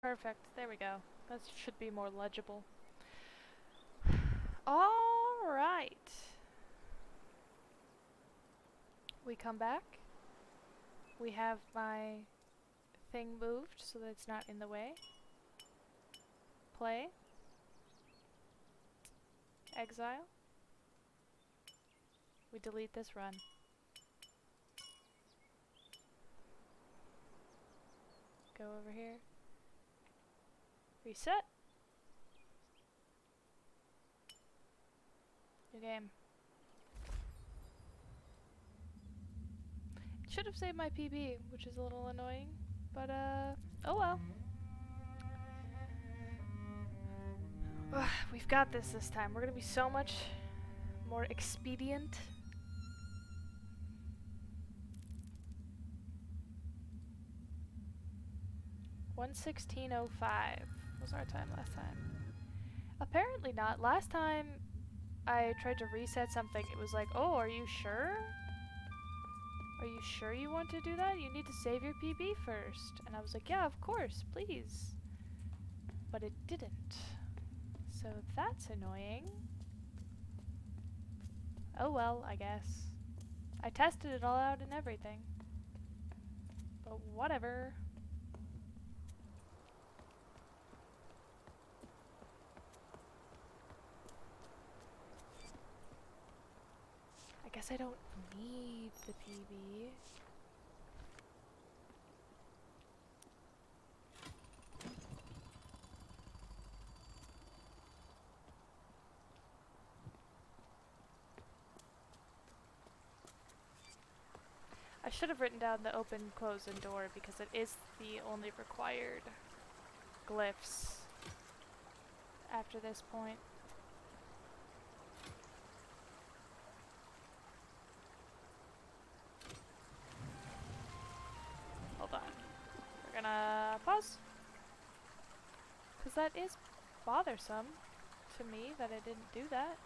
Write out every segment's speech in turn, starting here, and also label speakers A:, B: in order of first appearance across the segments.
A: Perfect. There we go. That should be more legible. Alright. We come back. We have my thing moved so that it's not in the way. Play. Exile. We delete this run. Go over here. Reset. New game. It should have saved my PB, which is a little annoying, but oh well. Ugh, we've got this time. We're gonna be so much more expedient. (1:16:05) was our time last time. Apparently not. Last time I tried to reset something, it was like, oh, are you sure? Are you sure you want to do that? You need to save your PB first. And I was like, yeah, of course, please. But it didn't. So that's annoying. Oh well, I guess. I tested it all out and everything. But whatever. I guess I don't need the PB. I should have written down the open, close, and door because it is the only required glyphs after this point. Hold on. We're gonna pause. Because that is bothersome to me that I didn't do that.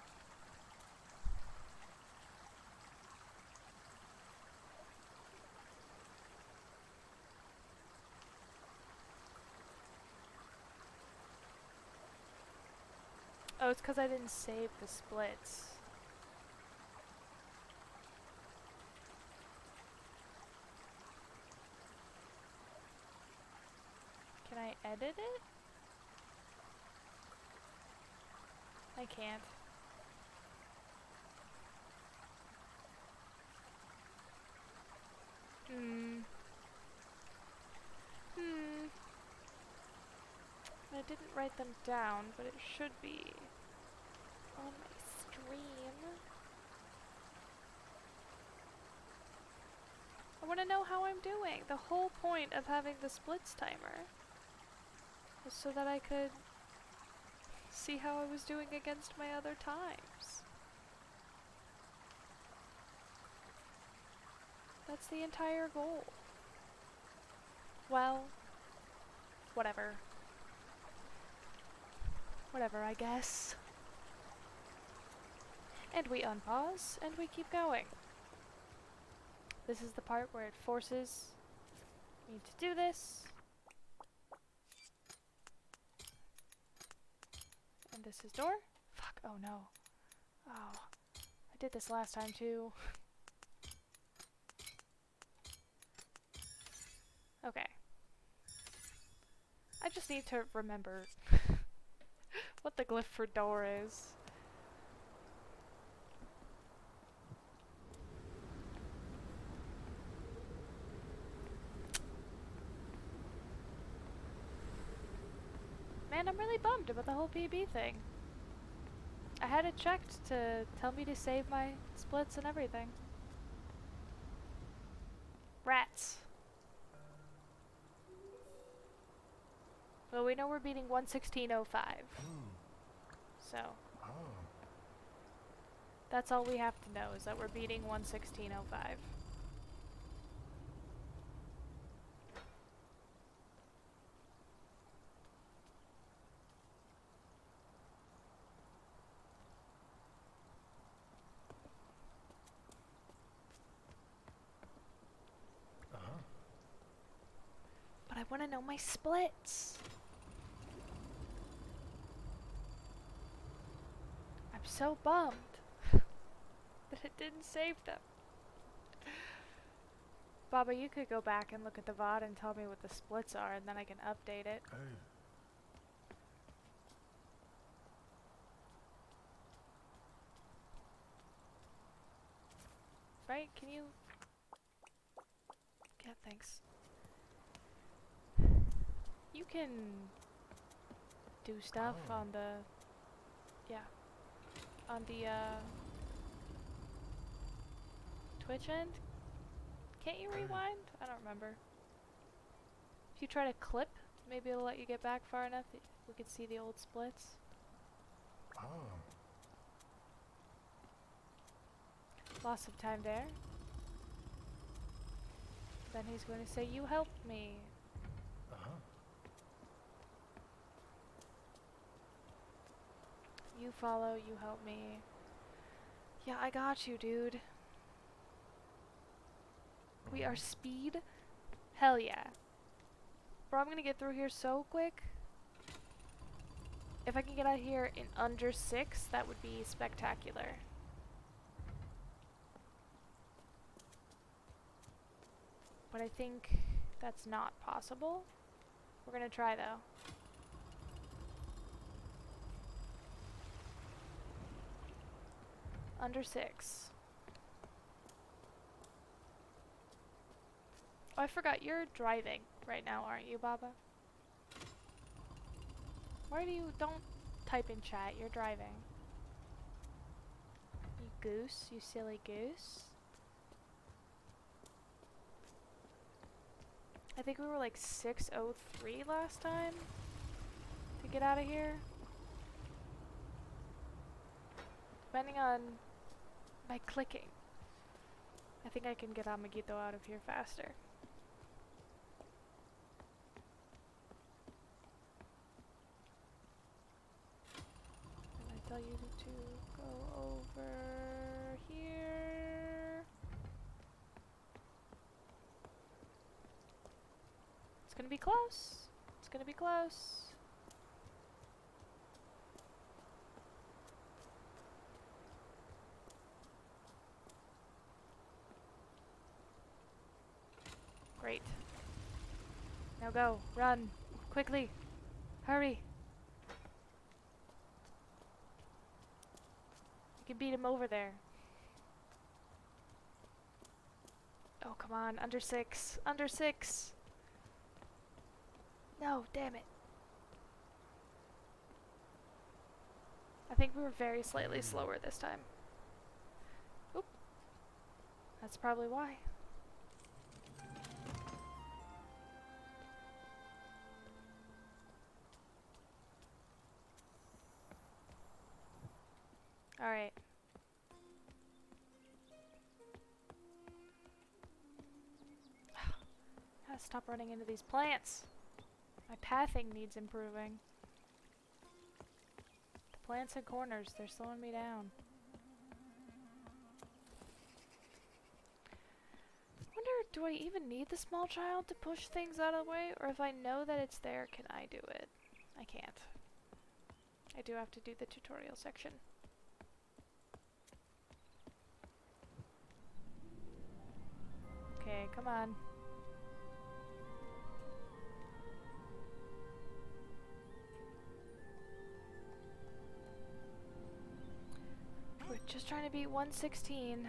A: Oh, it's because I didn't save the splits. Can I edit it? I can't. I didn't write them down, but it should be on my stream. I want to know how I'm doing. The whole point of having the splits timer was so that I could see how I was doing against my other times. That's the entire goal. Well, whatever. Whatever, I guess. And we unpause, and we keep going. This is the part where it forces me to do this. And this is door. Fuck, oh no. Oh, I did this last time too. Okay. I just need to remember what the glyph for door is. Man, I'm really bummed about the whole PB thing. I had it checked to tell me to save my splits and everything. Rats. Well, we know we're beating 1:16:05. So. That's all we have to know, is that we're beating 1:16:05. But I want to know my splits. so bummed that it didn't save them. Baba, you could go back and look at the VOD and tell me what the splits are, and then I can update it.
B: Hey.
A: Right? Can you... Yeah, thanks. You can do stuff on the... Yeah. On the, Twitch end? Can't you rewind? I don't remember. If you try to clip, maybe it'll let you get back far enough that we could see the old splits.
B: Oh.
A: Loss of time there. Then he's going to say, you helped me.
B: Uh-huh.
A: You follow, you help me. Yeah, I got you, dude. We are speed? Hell yeah. Bro, I'm gonna get through here so quick. If I can get out of here in under 6, that would be spectacular. But I think that's not possible. We're gonna try though. Under 6. Oh, I forgot, you're driving right now, aren't you, Baba? Why do you... Don't type in chat, you're driving. You goose, you silly goose. I think we were like 6:03 last time to get out of here. Depending on my clicking, I think I can get Amiguito out of here faster. And I tell you to go over here. It's gonna be close. It's gonna be close. Great. Now go. Run. Quickly. Hurry. You can beat him over there. Oh, come on. Under 6. Under 6. No, damn it. I think we were very slightly slower this time. Oop. That's probably why. Alright. Gotta stop running into these plants. My pathing needs improving. The plants and corners, they're slowing me down. Wonder, do I even need the small child to push things out of the way? Or if I know that it's there, can I do it? I can't. I do have to do the tutorial section. Okay, come on. We're just trying to beat 116.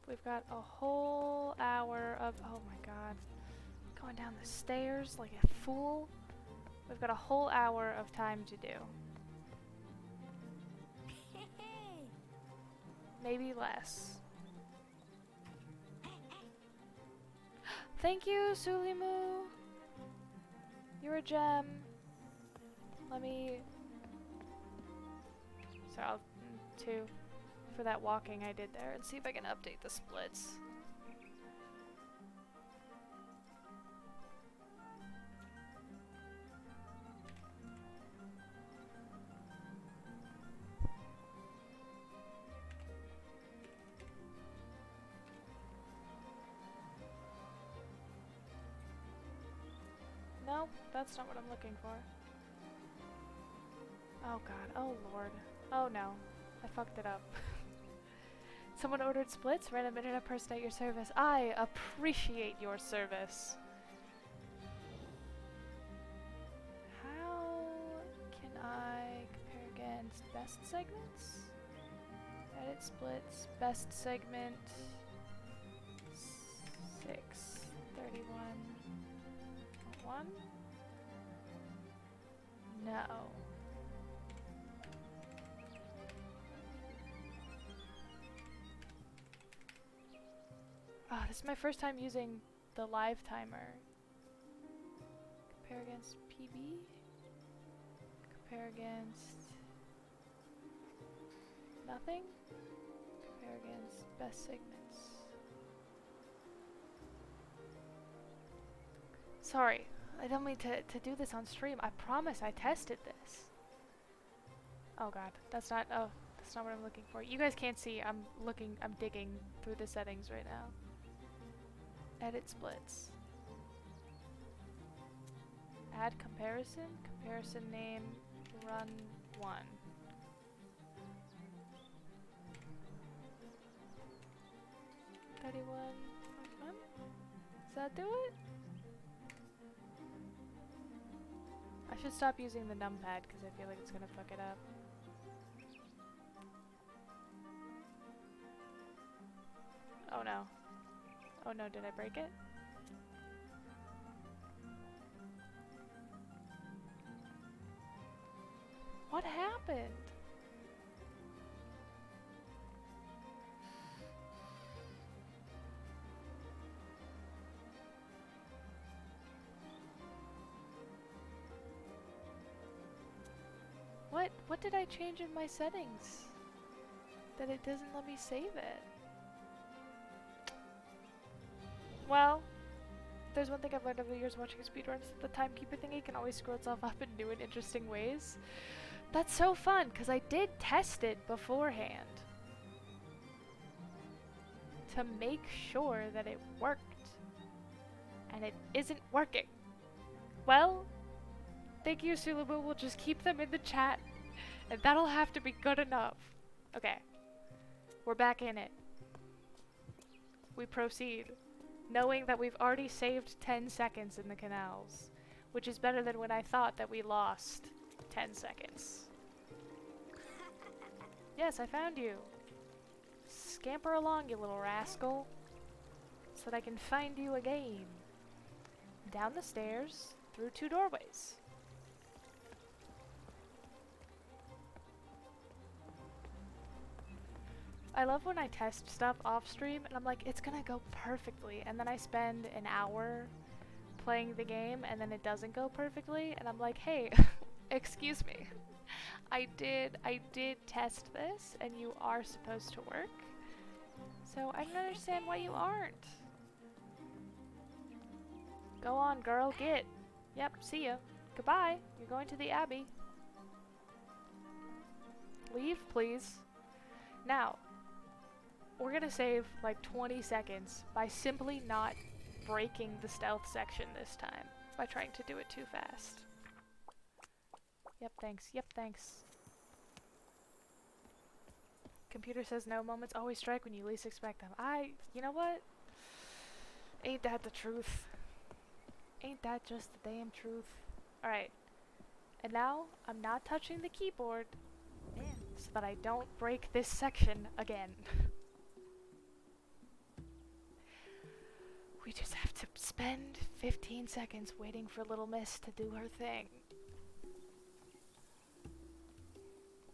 A: We've got a whole hour of... Oh my god. Going down the stairs like a fool. We've got a whole hour of time to do. Maybe less. Thank you, Sulimu! You're a gem. Let me... So I'll... 2 for that walking I did there and see if I can update the splits. No, No, that's not what I'm looking for. Oh god, oh lord. Oh no, I fucked it up. Someone ordered splits, random internet person at your service. I appreciate your service. How can I compare against best segments? Edit splits, best segment 6, 31.1. No. Ah, this is my first time using the live timer. Compare against PB. Compare against nothing. Compare against best segments. Sorry, I don't mean to do this on stream. I promise I tested this. Oh god, that's not what I'm looking for. You guys can't see, I'm digging through the settings right now. Edit splits. Add comparison. Comparison name, run 1. Does that do it? I should stop using the numpad because I feel like it's gonna fuck it up. Oh no. Oh no, did I break it? What happened? What did I change in my settings? That it doesn't let me save it? Well, there's one thing I've learned over the years watching speedruns. The timekeeper thingy can always screw itself up in new and interesting ways. That's so fun, because I did test it beforehand. To make sure that it worked. And it isn't working. Well, thank you, Sulabu. We'll just keep them in the chat. And that'll have to be good enough. Okay. We're back in it. We proceed. Knowing that we've already saved 10 seconds in the canals. Which is better than when I thought that we lost 10 seconds. Yes, I found you. Scamper along, you little rascal. So that I can find you again. Down the stairs, through 2 doorways. I love when I test stuff off stream and I'm like, it's gonna go perfectly, and then I spend an hour playing the game and then it doesn't go perfectly, and I'm like, hey, excuse me. I did test this and you are supposed to work. So I don't understand why you aren't. Go on, girl, get. Yep, see ya. Goodbye. You're going to the Abbey. Leave, please. Now, we're gonna save like 20 seconds by simply not breaking the stealth section this time by trying to do it too fast. Yep, thanks. Yep, thanks. Computer says no moments always strike when you least expect them. You know what? Ain't that the truth? Ain't that just the damn truth? Alright. And now, I'm not touching the keyboard so that I don't break this section again. We just have to spend 15 seconds waiting for Little Miss to do her thing.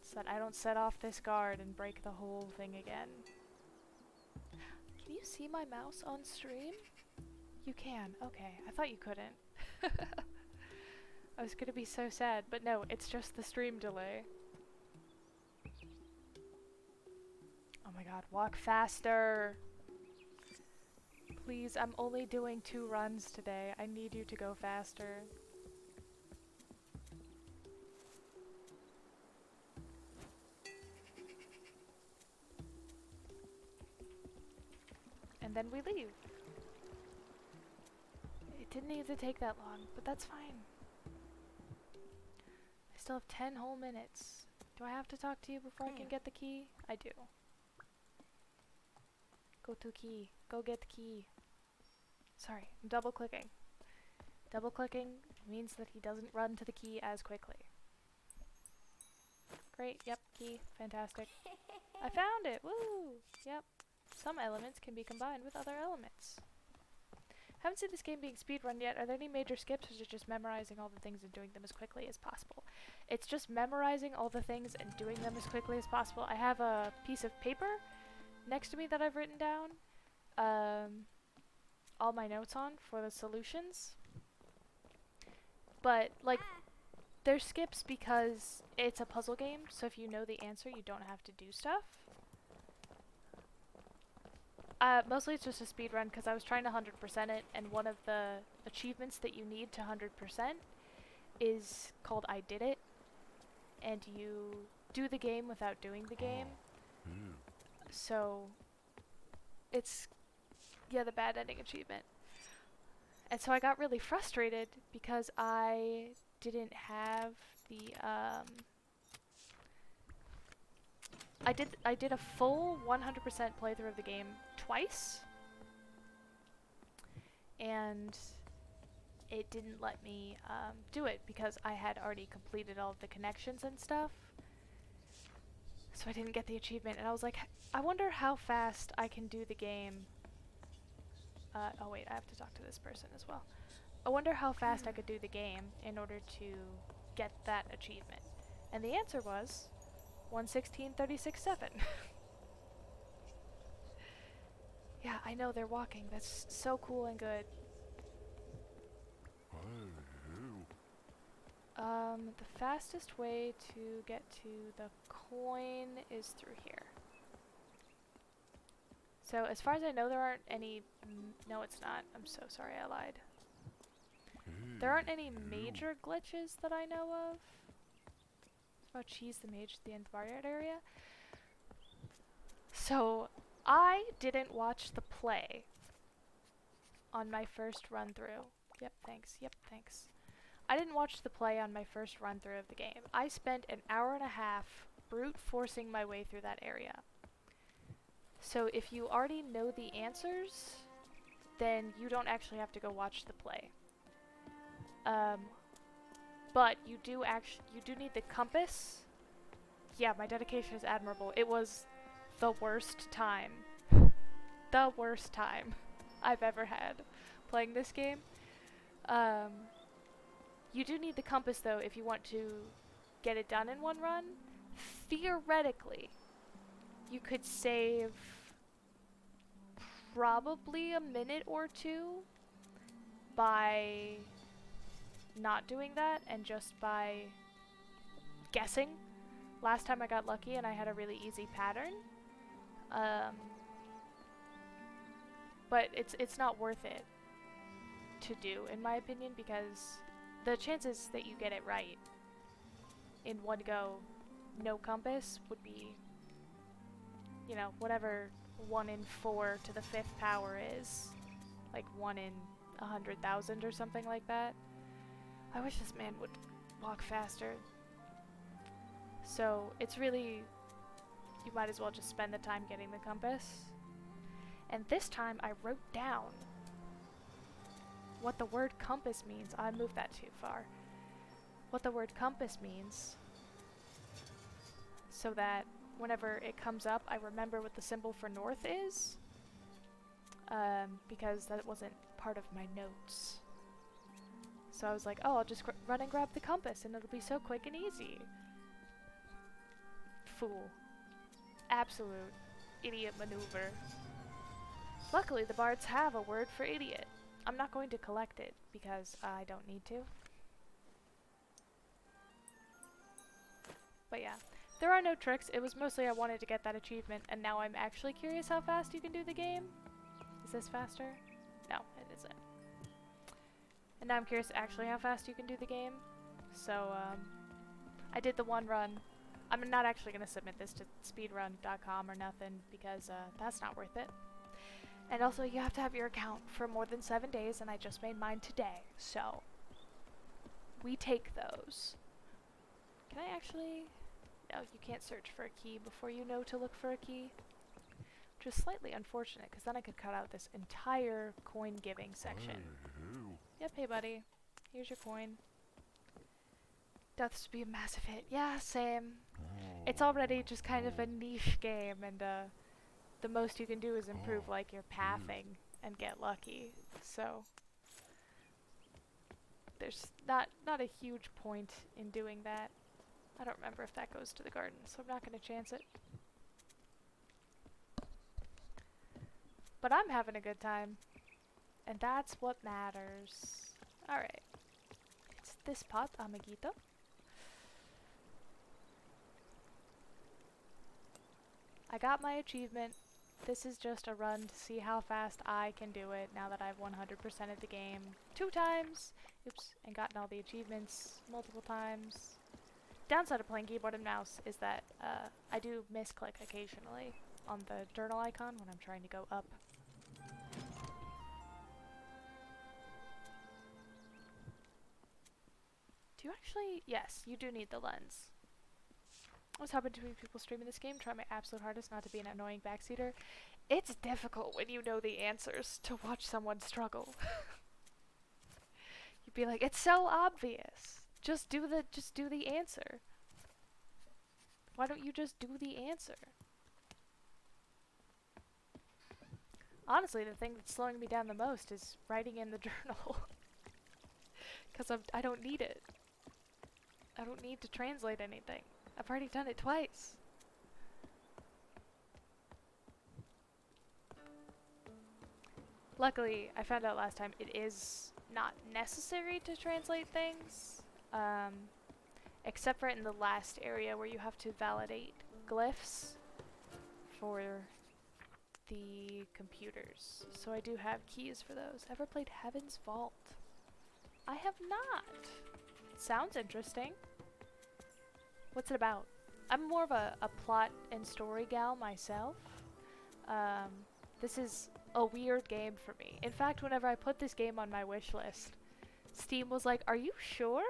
A: So that I don't set off this guard and break the whole thing again. Can you see my mouse on stream? You can. Okay. I thought you couldn't. I was gonna be so sad, but no, it's just the stream delay. Oh my god, walk faster! Please, I'm only doing 2 runs today. I need you to go faster. And then we leave. It didn't need to take that long, but that's fine. I still have 10 whole minutes. Do I have to talk to you before I can get the key? I do. Go to key. Go get the key. Sorry, I'm double clicking. Double clicking means that he doesn't run to the key as quickly. Great, yep, key, fantastic. I found it, woo! Yep. Some elements can be combined with other elements. Haven't seen this game being speedrun yet. Are there any major skips, or is it just memorizing all the things and doing them as quickly as possible? It's just memorizing all the things and doing them as quickly as possible. I have a piece of paper next to me that I've written down all my notes on for the solutions. But, like, there's skips because it's a puzzle game, so if you know the answer, you don't have to do stuff. Mostly it's just a speedrun because I was trying to 100% it, and one of the achievements that you need to 100% is called I Did It, and you do the game without doing the game. So, it's, yeah, the bad ending achievement. And so I got really frustrated because I didn't have the, I did a full 100% playthrough of the game twice, and it didn't let me do it because I had already completed all of the connections and stuff, so I didn't get the achievement. And I was like, I wonder how fast I can do the game. Oh wait, I have to talk to this person as well. I wonder how fast I could do the game in order to get that achievement. And the answer was 1:16:36:7. Yeah, I know, they're walking. That's so cool and good. The fastest way to get to the coin is through here. So, as far as I know, there aren't any... no, it's not. I'm so sorry, I lied. There aren't any major glitches that I know of. Oh, Cheese the Mage at the end of the barnyard area. So, I didn't watch the play on my first run through. Yep, thanks. Yep, thanks. I didn't watch the play on my first run through of the game. I spent an hour and a half brute forcing my way through that area. So if you already know the answers, then you don't actually have to go watch the play. But you do need the compass. Yeah, my dedication is admirable. It was the worst time. The worst time I've ever had playing this game. You do need the compass though if you want to get it done in one run. Theoretically, you could save probably a minute or two by not doing that and just by guessing. Last time I got lucky and I had a really easy pattern. But it's not worth it to do, in my opinion, because the chances that you get it right in one go, no compass, would be, you know, whatever 1 in 4 to the 5th power is. Like 1 in 100,000 or something like that. I wish this man would walk faster. So it's really, you might as well just spend the time getting the compass. And this time I wrote down what the word compass means. I moved that too far. What the word compass means, so that whenever it comes up, I remember what the symbol for north is, because that wasn't part of my notes. So I was like, oh, I'll just run and grab the compass and it'll be so quick and easy. Fool. Absolute idiot maneuver. Luckily, the bards have a word for idiot. I'm not going to collect it, because I don't need to. But yeah, there are no tricks. It was mostly I wanted to get that achievement, and now I'm actually curious how fast you can do the game. Is this faster? No, it isn't. And now I'm curious actually how fast you can do the game. So, I did the one run. I'm not actually going to submit this to speedrun.com or nothing, because that's not worth it. And also, you have to have your account for more than 7 days, and I just made mine today, so we take those. Can I actually... No, you can't search for a key before you know to look for a key. Which is slightly unfortunate, because then I could cut out this entire coin giving section. Yep, hey buddy. Here's your coin. Deaths would be a massive hit. Yeah, same. It's already just kind of a niche game, and the most you can do is improve like your pathing and get lucky. So there's not a huge point in doing that. I don't remember if that goes to the garden, so I'm not going to chance it. But I'm having a good time, and that's what matters. Alright. It's this pot, amiguito. I got my achievement. This is just a run to see how fast I can do it now that I've 100%ed the game 2 times. Oops, and gotten all the achievements multiple times. Downside of playing keyboard and mouse is that I do misclick occasionally on the journal icon when I'm trying to go up. Do you actually? Yes, you do need the lens. I was hoping to be people streaming this game, try my absolute hardest not to be an annoying backseater. It's difficult when you know the answers to watch someone struggle. You'd be like, it's so obvious. Just do the answer. Why don't you just do the answer? Honestly, the thing that's slowing me down the most is writing in the journal. Because I don't need it. I don't need to translate anything. I've already done it twice. Luckily, I found out last time it is not necessary to translate things, except for in the last area where you have to validate glyphs for the computers. So I do have keys for those. Ever played Heaven's Vault? I have not. Sounds interesting. What's it about? I'm more of a plot and story gal myself. This is a weird game for me. In fact, whenever I put this game on my wish list, Steam was like, "Are you sure?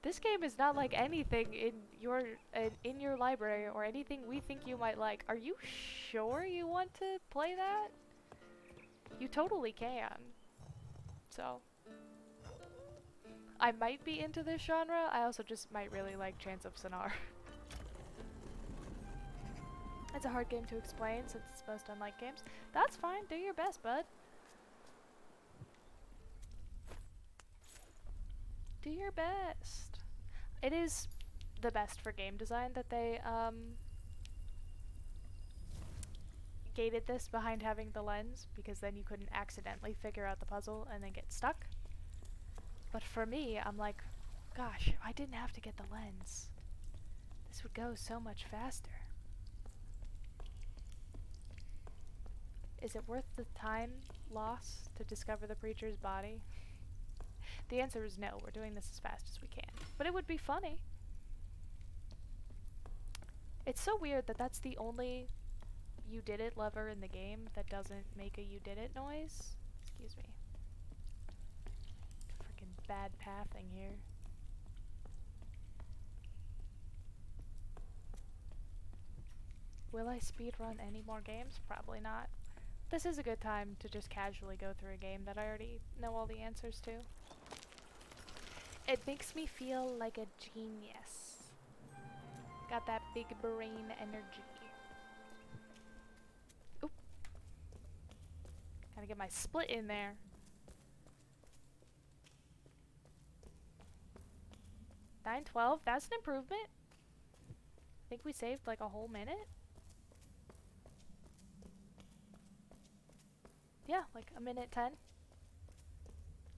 A: This game is not like anything in your library or anything we think you might like. Are you sure you want to play that? You totally can." So I might be into this genre. I also just might really like Chants of Sennaar. It's a hard game to explain since it's most unlike games. That's fine. Do your best, bud. Do your best. It is the best for game design that they gated this behind having the lens, because then you couldn't accidentally figure out the puzzle and then get stuck. But for me, I'm like, gosh, I didn't have to get the lens. This would go so much faster. Is it worth the time loss to discover the preacher's body? The answer is no. We're doing this as fast as we can. But it would be funny. It's so weird that that's the only you did it lever in the game that doesn't make a you did it noise. Excuse me. Freaking bad pathing here. Will I speedrun any more games? Probably not. This is a good time to just casually go through a game that I already know all the answers to. It makes me feel like a genius. Got that big brain energy. Oop. Gotta get my split in there. $9.12, that's an improvement. I think we saved like a whole minute. Yeah, like a minute 10.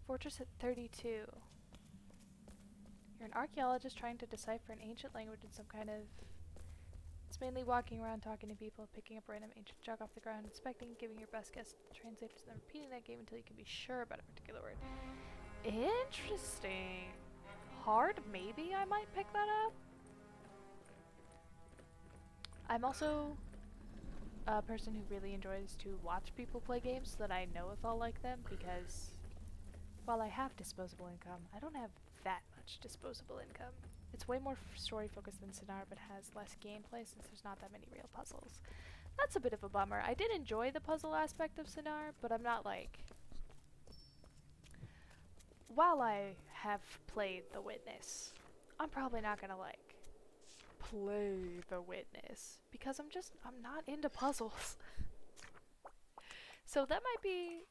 A: Fortress at 32. You're an archaeologist trying to decipher an ancient language in some kind of... It's mainly walking around, talking to people, picking up random ancient junk off the ground, inspecting, giving your best guess, translators, and then repeating that game until you can be sure about a particular word. Interesting. Hard? Maybe I might pick that up. I'm also a person who really enjoys to watch people play games so that I know if I'll like them, because while I have disposable income, I don't have that much disposable income. It's way more story focused than Sennaar, but has less gameplay since there's not that many real puzzles. That's a bit of a bummer. I did enjoy the puzzle aspect of Sennaar, but I'm not like... While I have played The Witness, I'm probably not gonna like play The Witness because I'm not into puzzles. So that might be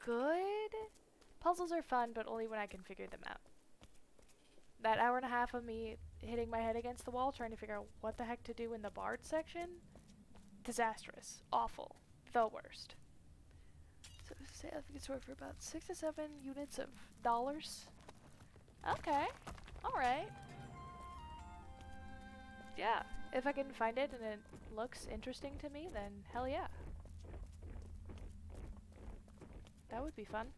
A: good. Puzzles are fun, but only when I can figure them out. That hour and a half of me hitting my head against the wall trying to figure out what the heck to do in the Bard section, disastrous, awful, the worst. So say I think it's worth for about 6 to 7 units of dollars. Okay, alright. Yeah, if I can find it and it looks interesting to me, then hell yeah. That would be fun.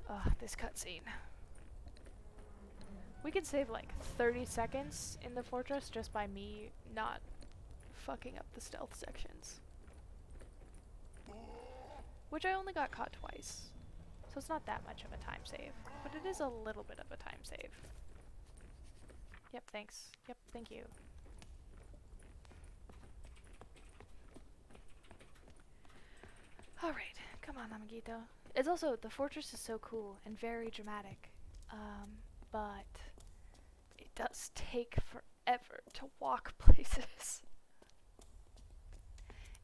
A: Ugh, this cutscene. We could save like 30 seconds in the fortress just by me not fucking up the stealth sections. Which I only got caught twice. So it's not that much of a time save. But it is a little bit of a time save. Yep, thanks. Yep, thank you. Alright, come on, amiguito. It's also, the fortress is so cool and very dramatic. But it does take forever to walk places.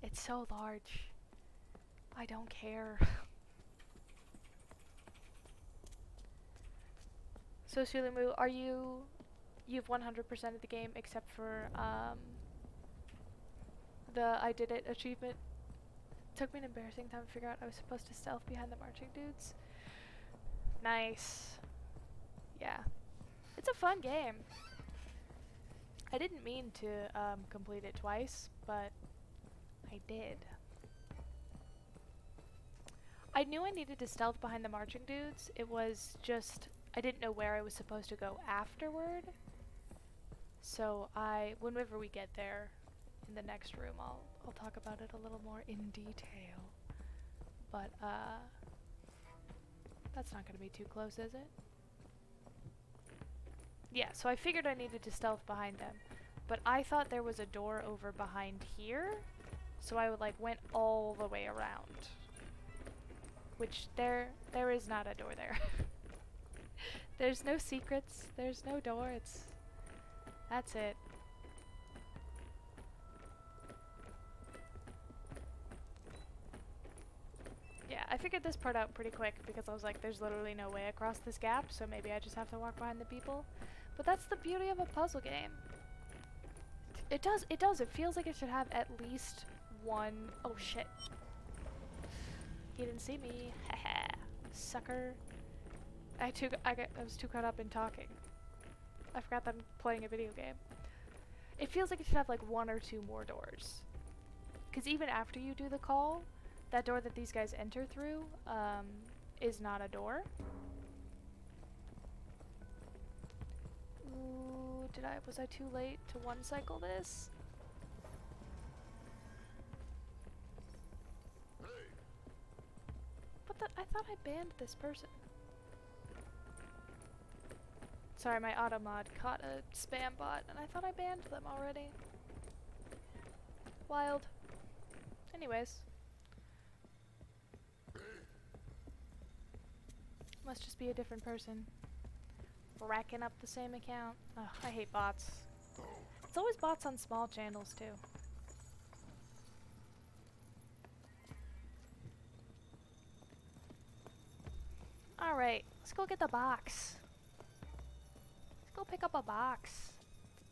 A: It's so large. I don't care. So Sulimu, are you've 100% of the game except for the I did it achievement? Took me an embarrassing time to figure out I was supposed to stealth behind the marching dudes. Nice. Yeah. It's a fun game. I didn't mean to complete it twice, but I did. I knew I needed to stealth behind the marching dudes. It was just, I didn't know where I was supposed to go afterward. So whenever we get there in the next room, I'll talk about it a little more in detail. But, that's not gonna be too close, is it? Yeah, so I figured I needed to stealth behind them. But I thought there was a door over behind here, so I went all the way around. Which there is not a door there. There's no secrets, there's no door, that's it. Yeah, I figured this part out pretty quick because I was like, there's literally no way across this gap, so maybe I just have to walk behind the people. But that's the beauty of a puzzle game. It does, it feels like it should have at least one, oh shit. He didn't see me, haha, sucker. I was too caught up in talking. I forgot that I'm playing a video game. It feels like it should have like 1 or 2 more doors. Because even after you do the call, that door that these guys enter through is not a door. Ooh, was I too late to one cycle this? But I thought I banned this person. Sorry, my auto mod caught a spam bot and I thought I banned them already. Wild. Anyways. Must just be a different person. Racking up the same account. Ugh, I hate bots. It's always bots on small channels too. Alright, let's go get the box. Let's go pick up a box.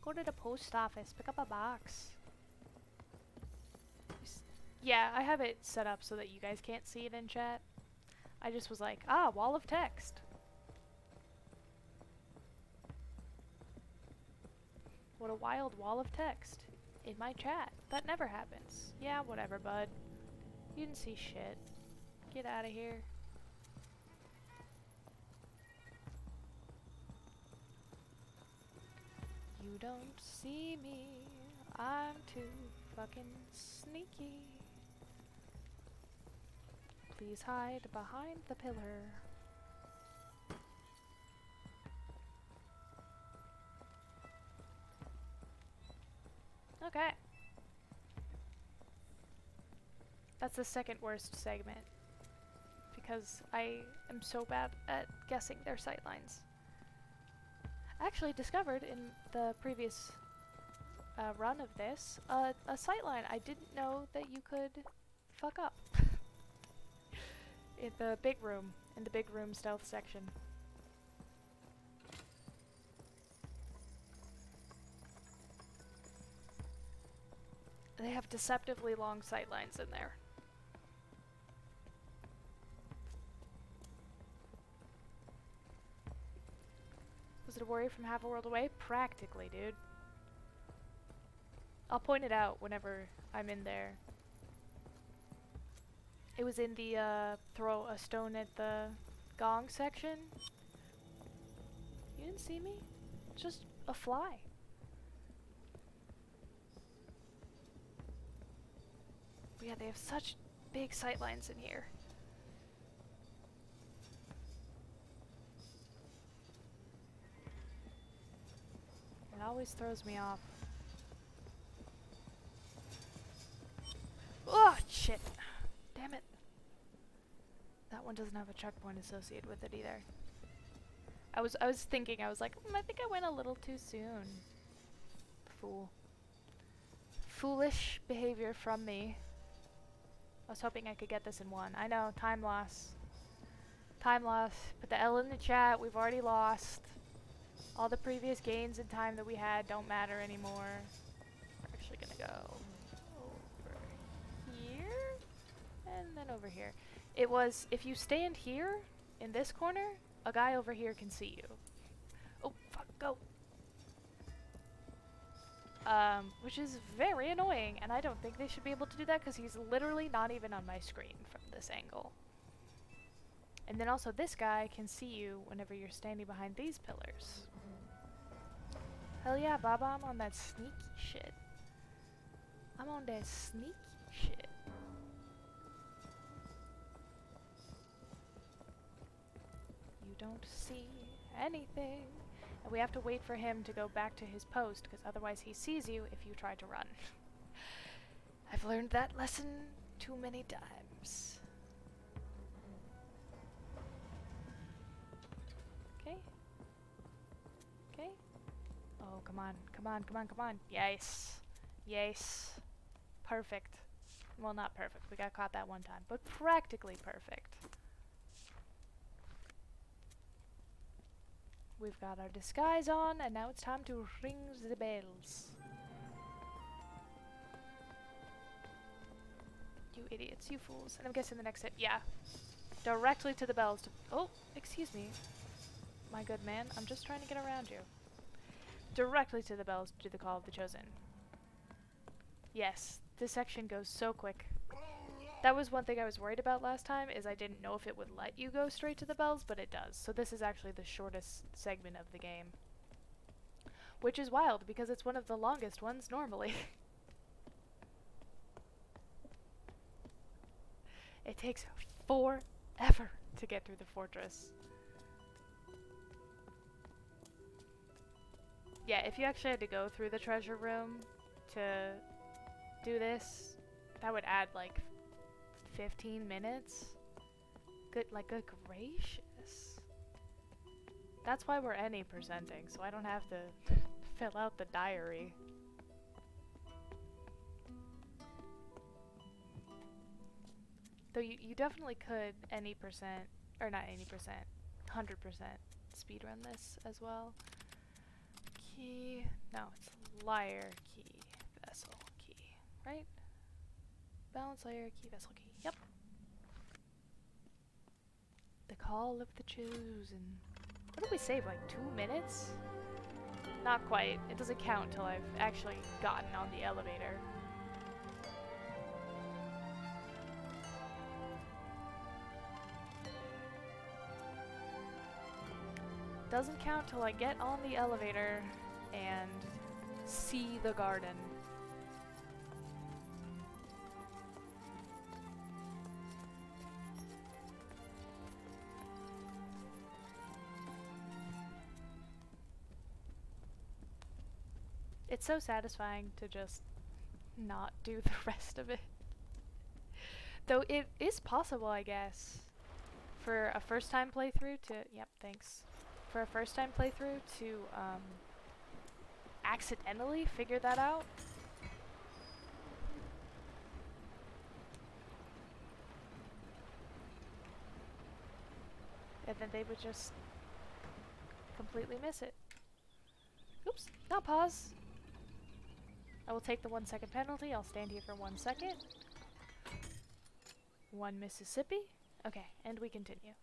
A: Go to the post office, pick up a box. Yeah, I have it set up so that you guys can't see it in chat. I just was like, wall of text. What a wild wall of text in my chat. That never happens. Yeah, whatever, bud. You didn't see shit. Get out of here. You don't see me. I'm too fucking sneaky. Please hide behind the pillar. Okay. That's the second worst segment. Because I am so bad at guessing their sightlines. I actually discovered in the previous run of this a sightline I didn't know that you could fuck up. In the big room stealth section. They have deceptively long sightlines in there. Was it a worry from half a world away? Practically, dude. I'll point it out whenever I'm in there. It was in the throw a stone at the gong section. You didn't see me? Just a fly. But yeah, they have such big sightlines in here. It always throws me off. Oh, shit. Damn it. That one doesn't have a checkpoint associated with it either. I was thinking, I was like, I think I went a little too soon. Fool. Foolish behavior from me. I was hoping I could get this in one. I know, time loss. Time loss. Put the L in the chat, we've already lost. All the previous gains in time that we had don't matter anymore. We're actually gonna go over here, and then over here. It was, if you stand here, in this corner, a guy over here can see you. Oh, fuck, go! Which is very annoying, and I don't think they should be able to do that because he's literally not even on my screen from this angle. And then also this guy can see you whenever you're standing behind these pillars. Hell yeah, Baba, I'm on that sneaky shit. I'm on that sneaky shit. You don't see anything. And we have to wait for him to go back to his post, because otherwise he sees you if you try to run. I've learned that lesson too many times. Okay. Okay. Oh, come on, come on, come on, come on. Yes. Yes. Perfect. Well, not perfect. We got caught that one time, but practically perfect. We've got our disguise on, and now it's time to ring the bells. You idiots, you fools. And I'm guessing the next hit, yeah. Directly to the bells. Oh, excuse me. My good man, I'm just trying to get around you. Directly to the bells to the call of the chosen. Yes, this section goes so quick. That was one thing I was worried about last time, is I didn't know if it would let you go straight to the bells, but it does. So this is actually the shortest segment of the game. Which is wild, because it's one of the longest ones normally. It takes forever to get through the fortress. Yeah, if you actually had to go through the treasure room to do this, that would add like 15 minutes? Good gracious. That's why we're any presenting, so I don't have to fill out the diary. Though you definitely could any percent, or not any percent, 100% speedrun this as well. Key, no, it's lyre, key, vessel, key, right? Balance layer, key, vessel, key. Yep. The call of the chosen. What did we save, like 2 minutes? Not quite. It doesn't count till I've actually gotten on the elevator. Doesn't count till I get on the elevator and see the garden. It's so satisfying to just not do the rest of it. Though it is possible, I guess, for a first time playthrough to, yep, thanks. For a first time playthrough to accidentally figure that out. And then they would just completely miss it. Oops, not pause. I will take the 1 second penalty. I'll stand here for 1 second. 1 Mississippi. Okay, and we continue.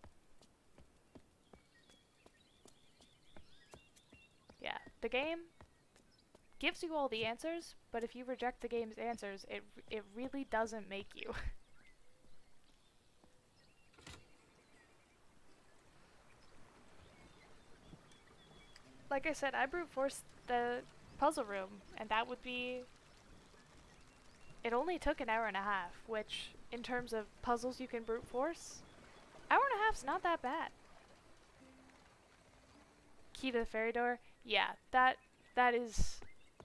A: Yeah, the game gives you all the answers, but if you reject the game's answers, it really doesn't make you. Like I said, I brute forced the puzzle room, and that would be... It only took an hour and a half, which, in terms of puzzles you can brute force, hour and a half's not that bad. Key to the fairy door? Yeah, that is...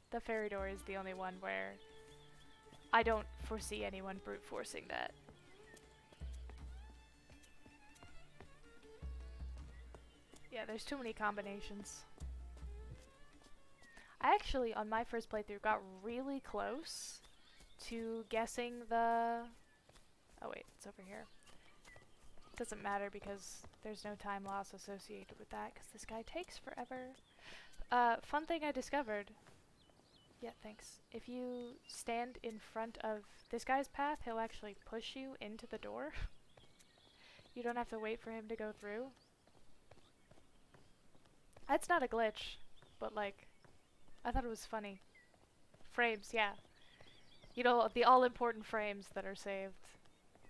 A: The fairy door is the only one where I don't foresee anyone brute forcing that. Yeah, there's too many combinations. I actually, on my first playthrough, got really close to guessing the... Oh wait, it's over here. Doesn't matter because there's no time loss associated with that, because this guy takes forever. Fun thing I discovered. Yeah, thanks. If you stand in front of this guy's path, he'll actually push you into the door. You don't have to wait for him to go through. That's not a glitch, but like, I thought it was funny. Frames, yeah. You know, the all-important frames that are saved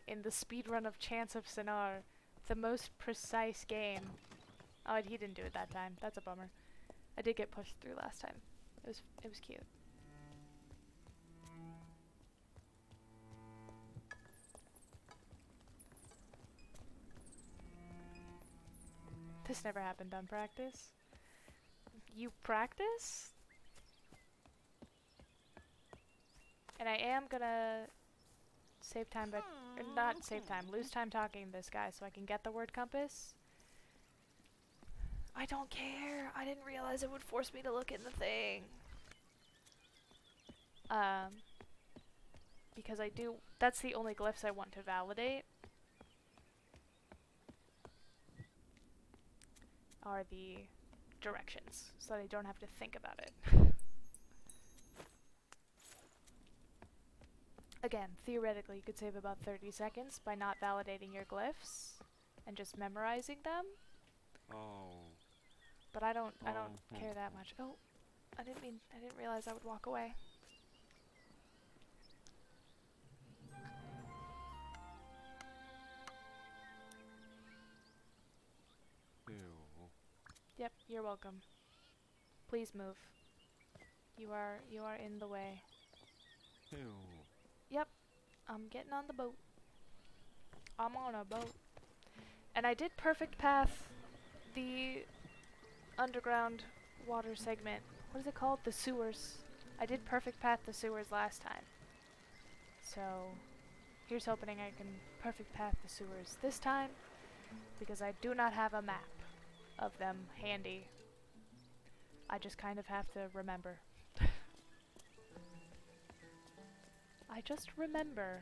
A: in the speedrun of Chants of Sennaar, the most precise game. Oh, and he didn't do it that time. That's a bummer. I did get pushed through last time. It was cute. This never happened on practice. You practice? And I am gonna save time, but not save time, lose time talking to this guy so I can get the word compass. I don't care. I didn't realize it would force me to look in the thing. Because I do, that's the only glyphs I want to validate. Are the directions, so that I don't have to think about it. Again, theoretically, you could save about 30 seconds by not validating your glyphs and just memorizing them.
C: Oh.
A: But I don't care that much. Oh, I didn't realize I would walk away.
C: Ew.
A: Yep, you're welcome. Please move. You are in the way.
C: Ew.
A: Yep, I'm getting on the boat. I'm on a boat. And I did perfect path the underground water segment. What is it called? The sewers. I did perfect path the sewers last time. So, here's hoping I can perfect path the sewers this time, because I do not have a map of them handy. I just kind of have to remember. I just remember.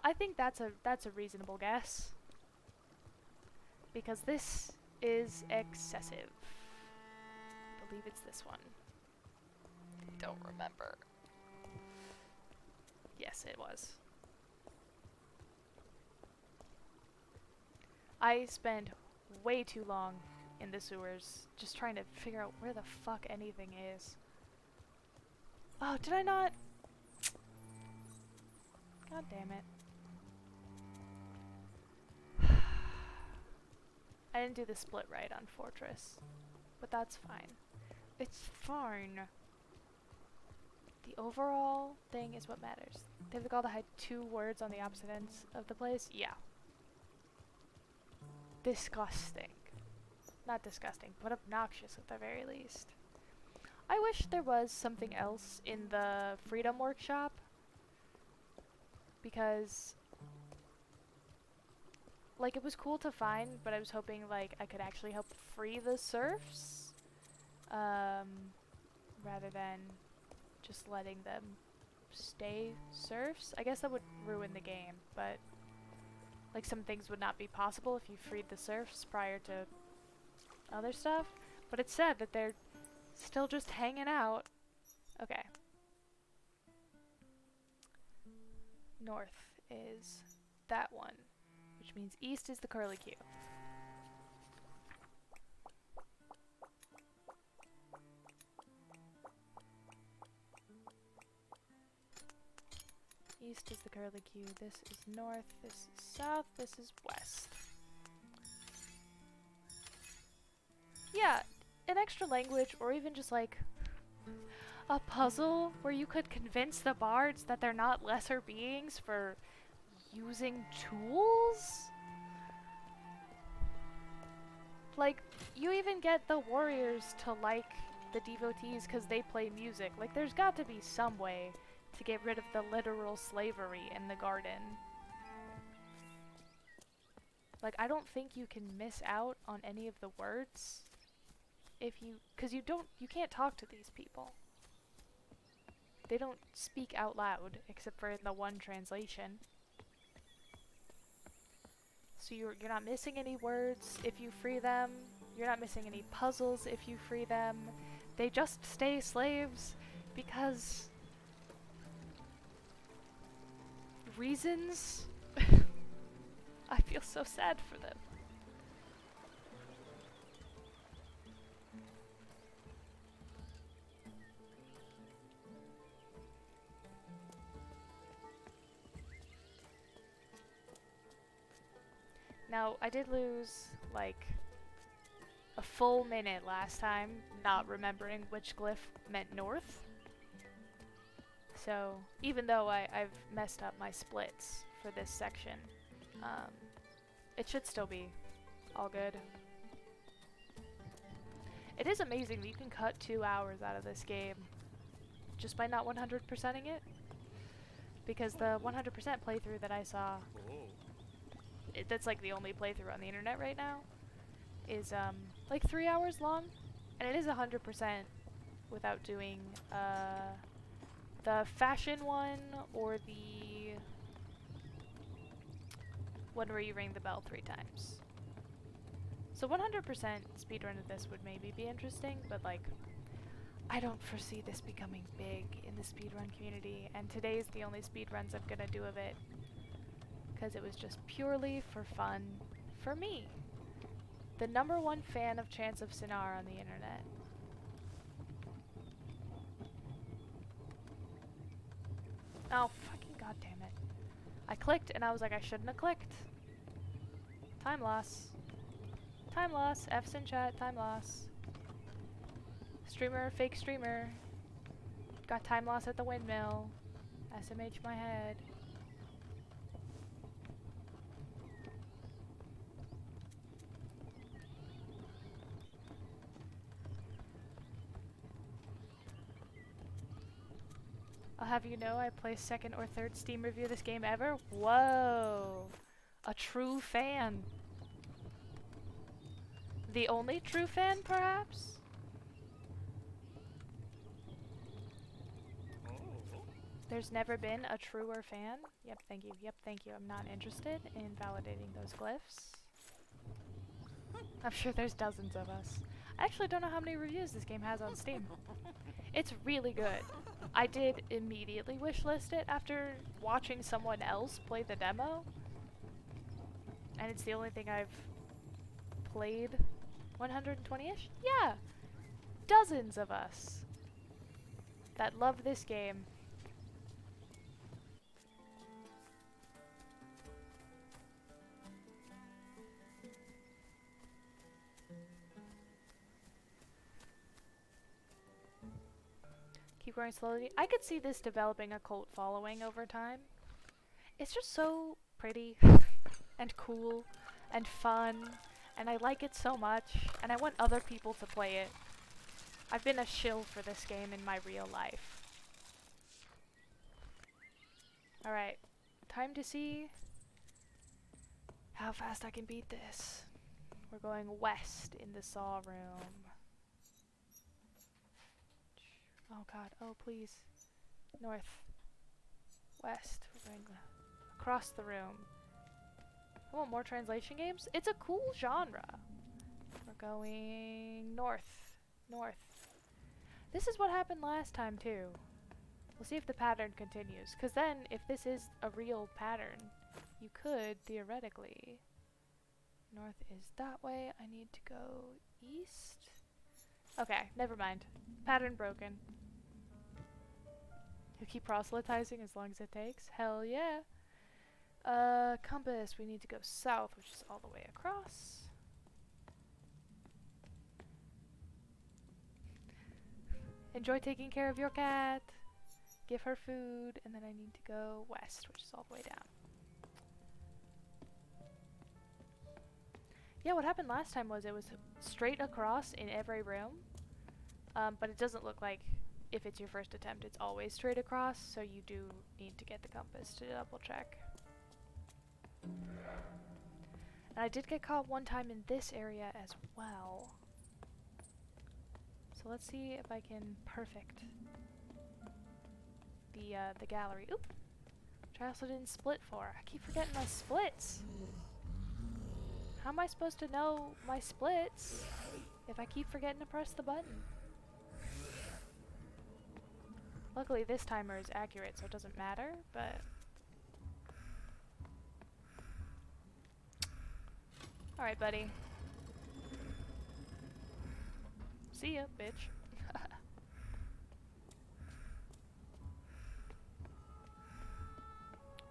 A: I think that's a reasonable guess. Because this is excessive. I believe it's this one. Don't remember. Yes, it was. I spent way too long in the sewers just trying to figure out where the fuck anything is. Oh, did I not? God damn it. I didn't do the split right on Fortress. but that's fine. It's fine. The overall thing is what matters. They've got to hide 2 words on the opposite ends of the place? Yeah. Disgusting. Not disgusting, but obnoxious at the very least. I wish there was something else in the Freedom Workshop, because like it was cool to find, but I was hoping like I could actually help free the serfs, rather than just letting them stay serfs. I guess that would ruin the game, but like some things would not be possible if you freed the serfs prior to other stuff. But it's sad that they're still just hanging out. Okay. North is that one, which means east is the curly Q. East is the curly Q. This is north, this is south, this is west. Yeah, an extra language, or even just like a puzzle where you could convince the bards that they're not lesser beings for using tools? Like, you even get the warriors to like the devotees because they play music. Like, there's got to be some way to get rid of the literal slavery in the garden. Like, I don't think you can miss out on any of the words if you, because you can't talk to these people. They don't speak out loud, except for in the one translation. So you're not missing any words if you free them. You're not missing any puzzles if you free them. They just stay slaves because reasons. I feel so sad for them. Now, I did lose, like, a full minute last time not remembering which glyph meant north. So, even though I've messed up my splits for this section, it should still be all good. It is amazing that you can cut 2 hours out of this game just by not 100%ing it. Because the 100% playthrough that I saw, that's like the only playthrough on the internet right now, is like 3 hours long, and it is 100% without doing the fashion one or the one where you ring the bell 3 times. So 100% speedrun of this would maybe be interesting, but like, I don't foresee this becoming big in the speedrun community, and today's the only speedruns I'm gonna do of it, because it was just purely for fun for me. The #1 fan of Chants of Sennaar on the internet. Oh, fucking goddamn it. I clicked and I was like, I shouldn't have clicked. Time loss. Time loss. F's in chat. Time loss. Streamer, fake streamer. Got time loss at the windmill. SMH my head. I'll have you know I placed 2nd or 3rd Steam review of this game ever. Whoa! A true fan. The only true fan, perhaps? There's never been a truer fan? Yep, thank you. Yep, thank you. I'm not interested in validating those glyphs. I'm sure there's dozens of us. I actually don't know how many reviews this game has on Steam. It's really good. I did immediately wishlist it after watching someone else play the demo. And it's the only thing I've played 120-ish? Yeah! Dozens of us that love this game. growing slowly. I could see this developing a cult following over time. It's just so pretty and cool and fun, and I like it so much, and I want other people to play it. I've been a shill for this game in my real life. Alright, time to see how fast I can beat this. We're going west in the saw room. Oh god, oh please. North. West. We're going across the room. I want more translation games. It's a cool genre. We're going north. North. This is what happened last time too. We'll see if the pattern continues. Because then, if this is a real pattern, you could, theoretically... North is that way. I need to go east. Okay, never mind. Pattern broken. You'll keep proselytizing as long as it takes? Hell yeah. Compass. We need to go south, which is all the way across. Enjoy taking care of your cat. Give her food. And then I need to go west, which is all the way down. Yeah, what happened last time was it was straight across in every room. But it doesn't look like if it's your first attempt, it's always straight across, so you do need to get the compass to double check. And I did get caught one time in this area as well. So let's see if I can perfect the gallery. Oop! Which I also didn't split for. I keep forgetting my splits! How am I supposed to know my splits if I keep forgetting to press the button? Luckily this timer is accurate, so it doesn't matter, but... Alright, buddy. See ya, bitch.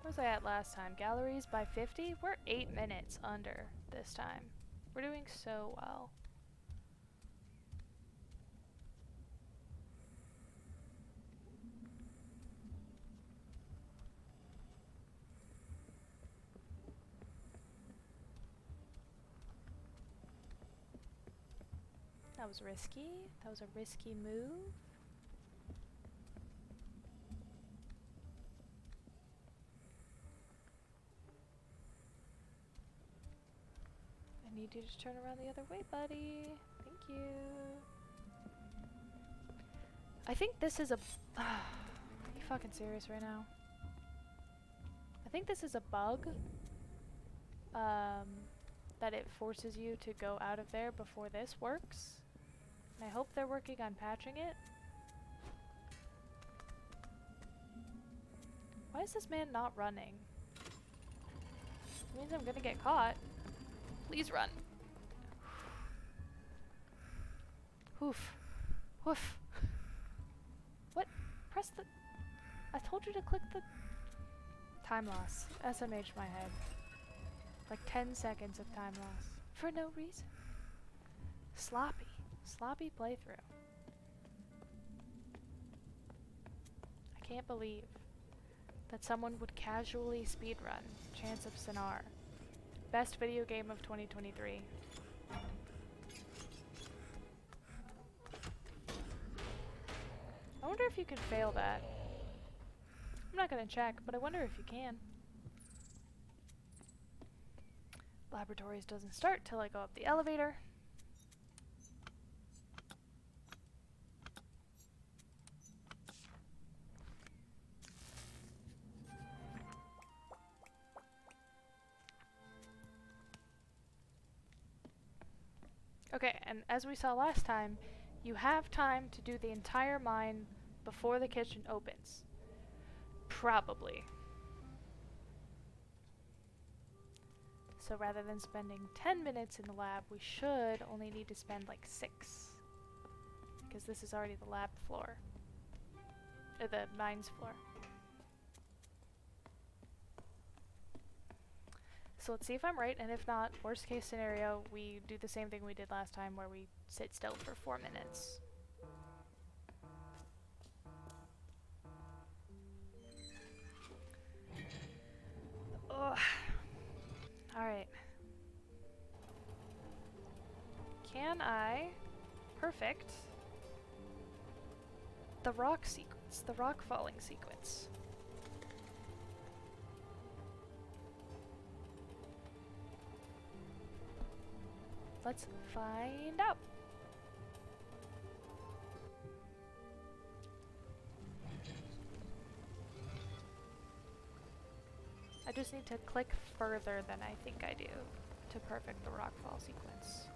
A: Where was I at last time? Galleries by 50? We're 8 minutes under this time. We're doing so well. That was risky. That was a risky move. I need you to turn around the other way, buddy. Thank you. I think this is a... Are you fucking serious right now? I think this is a bug. That it forces you to go out of there before this works. And I hope they're working on patching it. Why is this man not running? It means I'm gonna get caught. Please run. Oof. Woof. What? Press the... I told you to click the... Time loss. SMH my head. Like 10 seconds of time loss. For no reason. Sloppy. Sloppy playthrough. I can't believe that someone would casually speedrun Chants of Sennaar. Best video game of 2023. I wonder if you can fail that. I'm not gonna check, but I wonder if you can. Laboratories doesn't start till I go up the elevator. Okay, and as we saw last time, you have time to do the entire mine before the kitchen opens. Probably. So rather than spending 10 minutes in the lab, we should only need to spend like 6. Because this is already the lab floor. Or the mines floor. So let's see if I'm right, and if not, worst case scenario, we do the same thing we did last time where we sit still for 4 minutes. can I perfect the rock sequence, the rock falling sequence? Let's find out. I just need to click further than I think I do to perfect the rockfall sequence.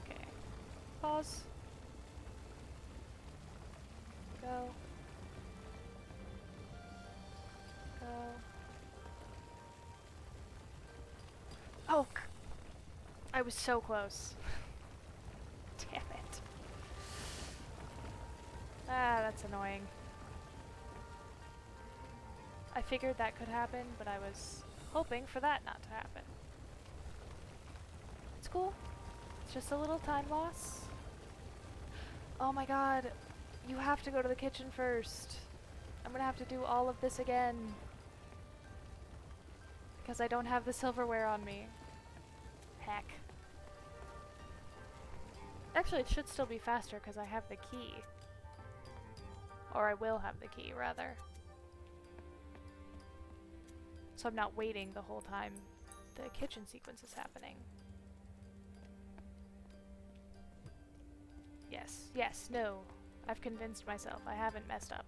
A: Okay. Pause. Go. Go. Oh! I was so close. Damn it. Ah, that's annoying. I figured that could happen, but I was hoping for that not to happen. It's cool. It's just a little time loss. Oh my god. You have to go to the kitchen first. I'm gonna have to do all of this again. Because I don't have the silverware on me. Heck. Actually, it should still be faster because I have the key. Or I will have the key, rather. So I'm not waiting the whole time the kitchen sequence is happening. Yes, yes, no. I've convinced myself I haven't messed up.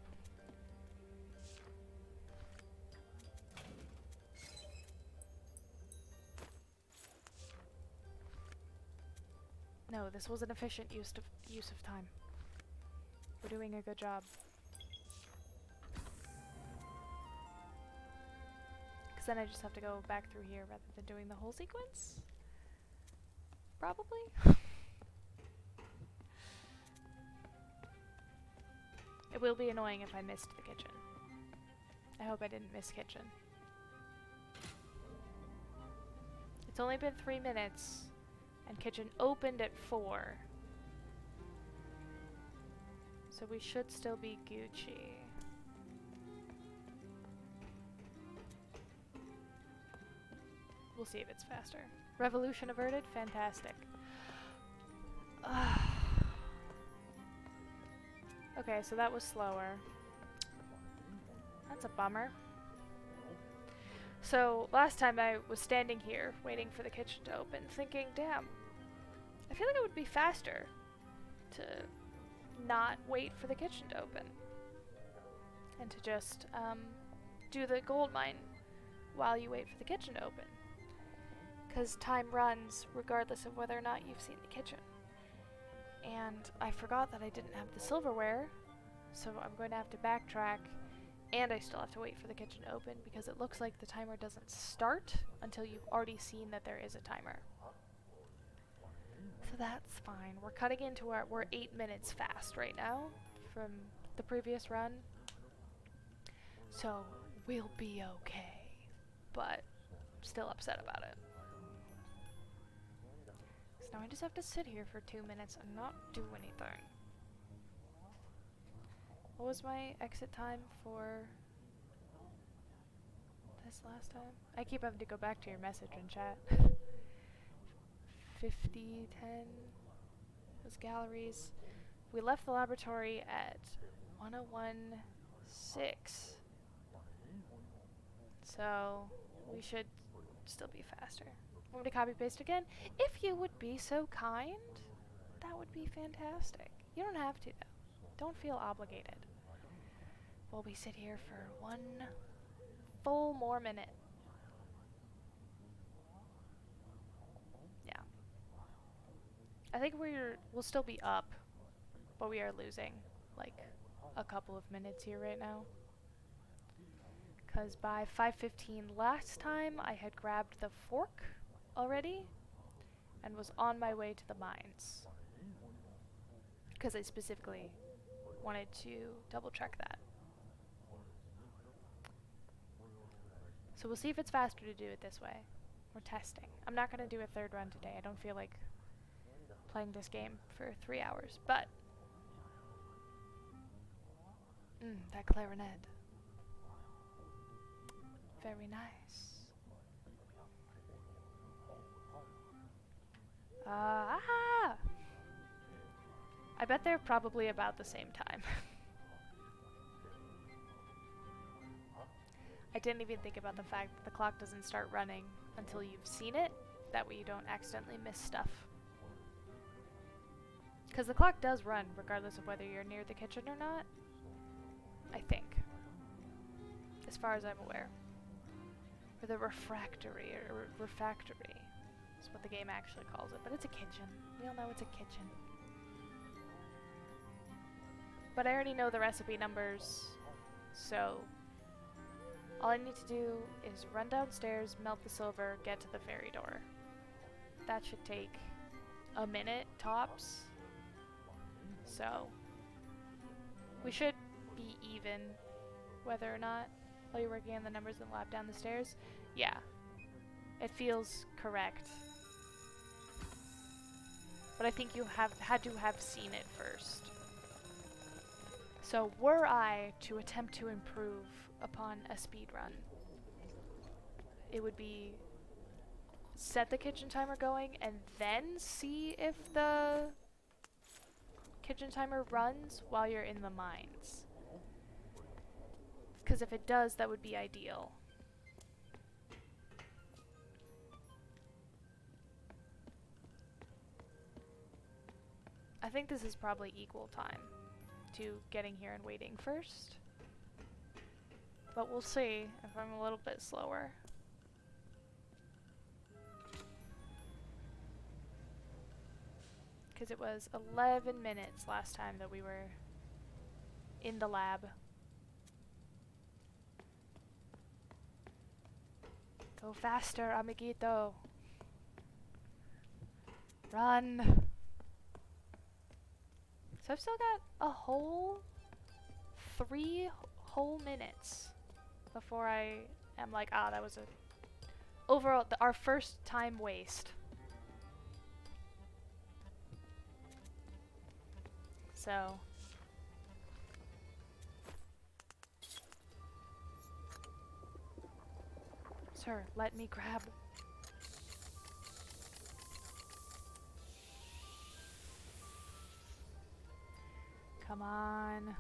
A: No, this was an efficient use of time. We're doing a good job. Because then I just have to go back through here rather than doing the whole sequence? Probably? It will be annoying if I missed the kitchen. I hope I didn't miss kitchen. It's only been 3 minutes, and kitchen opened at 4. So we should still be Gucci. We'll see if it's faster. Revolution averted? Fantastic. Okay, so that was slower. That's a bummer. So, last time I was standing here, waiting for the kitchen to open, thinking, damn, I feel like it would be faster to not wait for the kitchen to open. And to just, do the gold mine while you wait for the kitchen to open. Because time runs regardless of whether or not you've seen the kitchen. And I forgot that I didn't have the silverware, so I'm going to have to backtrack, and I still have to wait for the kitchen to open because it looks like the timer doesn't start until you've already seen that there is a timer. So that's fine. We're cutting into we're 8 minutes fast right now from the previous run. So we'll be okay, but I'm still upset about it. So now I just have to sit here for 2 minutes and not do anything. What was my exit time for this last time? I keep having to go back to your message in chat. 50, 10 was galleries. We left the laboratory at 101.6. So we should still be faster. I'm going to copy paste again. If you would be so kind, that would be fantastic. You don't have to though. Don't feel obligated. While we sit here for 1 full more minute. Yeah. I think we'll still be up, but we are losing like a couple of minutes here right now. Because by 5:15 last time, I had grabbed the fork already and was on my way to the mines. Because I specifically wanted to double check that. So we'll see if it's faster to do it this way. We're testing. I'm not going to do a third run today. I don't feel like playing this game for 3 hours, but that clarinet. Very nice. I bet they're probably about the same time. I didn't even think about the fact that the clock doesn't start running until you've seen it. That way you don't accidentally miss stuff. Because the clock does run regardless of whether you're near the kitchen or not. I think. As far as I'm aware. Or the refractory, or refactory. That's what the game actually calls it. But it's a kitchen. We all know it's a kitchen. But I already know the recipe numbers, so all I need to do is run downstairs, melt the silver, get to the ferry door. That should take a minute tops. So we should be even whether or not while you're working on the numbers and lap down the stairs. Yeah, it feels correct. But I think you had to have seen it first. So were I to attempt to improve upon a speedrun, it would be set the kitchen timer going and then see if the kitchen timer runs while you're in the mines. Because if it does, that would be ideal. I think this is probably equal time to getting here and waiting first. But we'll see if I'm a little bit slower. Because it was 11 minutes last time that we were in the lab. Go faster, amiguito. Run. So I've still got a whole 3 whole minutes before I am like, that was a overall our first time waste. So sir, let me grab. Come on.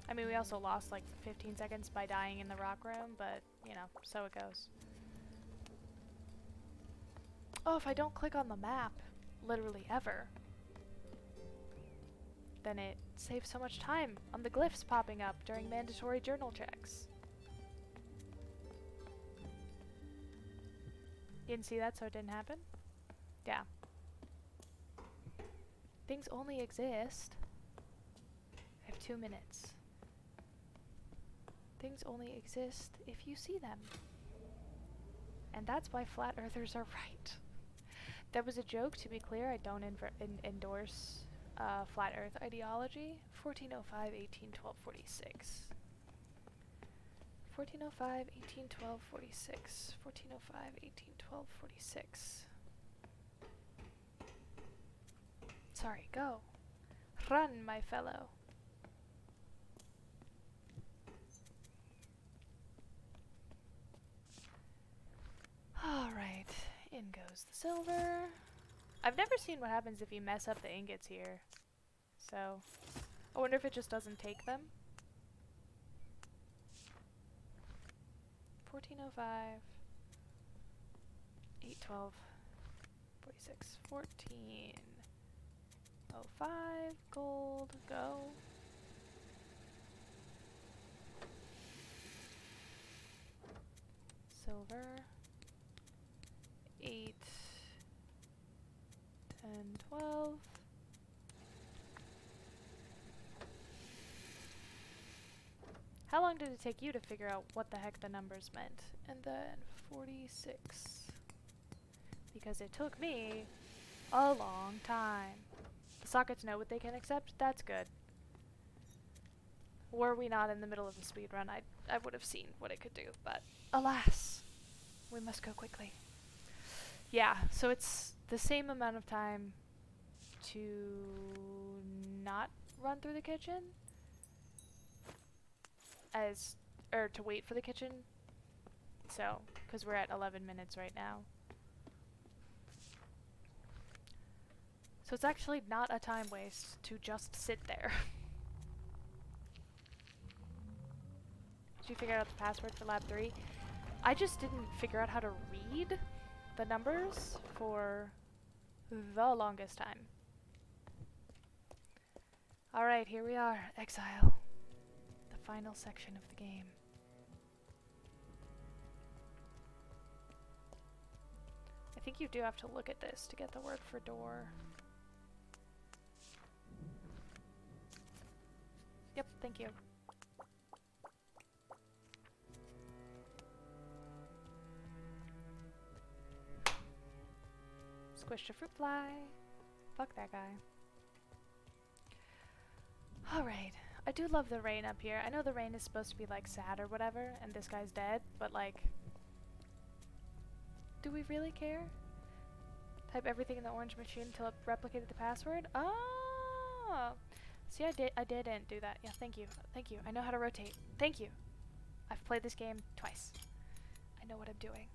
A: I mean, we also lost like 15 seconds by dying in the rock room, but, you know, so it goes. Oh, if I don't click on the map, literally ever, then it saves so much time on the glyphs popping up during mandatory journal checks. You didn't see that, so it didn't happen? Yeah. Things only exist. I have 2 minutes. Things only exist if you see them. And that's why flat earthers are right. That was a joke, to be clear. I don't endorse flat earth ideology. 1405, 1812, 46. 1405, 1812, 46. 1405, 1812, 46. Sorry, go. Run, my fellow. Alright, in goes the silver. I've never seen what happens if you mess up the ingots here. So, I wonder if it just doesn't take them. 1405, 812, 46, 1405, gold, go. Silver. 8, 10, 12. How long did it take you to figure out what the heck the numbers meant? And then 46. Because it took me a long time. The sockets know what they can accept. That's good. Were we not in the middle of a speedrun, I would have seen what it could do, but alas. We must go quickly. Yeah, so it's the same amount of time to not run through the kitchen as, or to wait for the kitchen. So, because we're at 11 minutes right now. So it's actually not a time waste to just sit there. Did you figure out the password for lab 3? I just didn't figure out how to read the numbers for the longest time. Alright, here we are. Exile. The final section of the game. I think you do have to look at this to get the word for door. Yep, thank you. Squished a fruit fly. Fuck that guy. Alright. I do love the rain up here. I know the rain is supposed to be like sad or whatever, and this guy's dead, but like, do we really care? Type everything in the orange machine until it replicated the password? Oh! See, I didn't do that. Yeah, thank you. Thank you. I know how to rotate. Thank you. I've played this game twice. I know what I'm doing.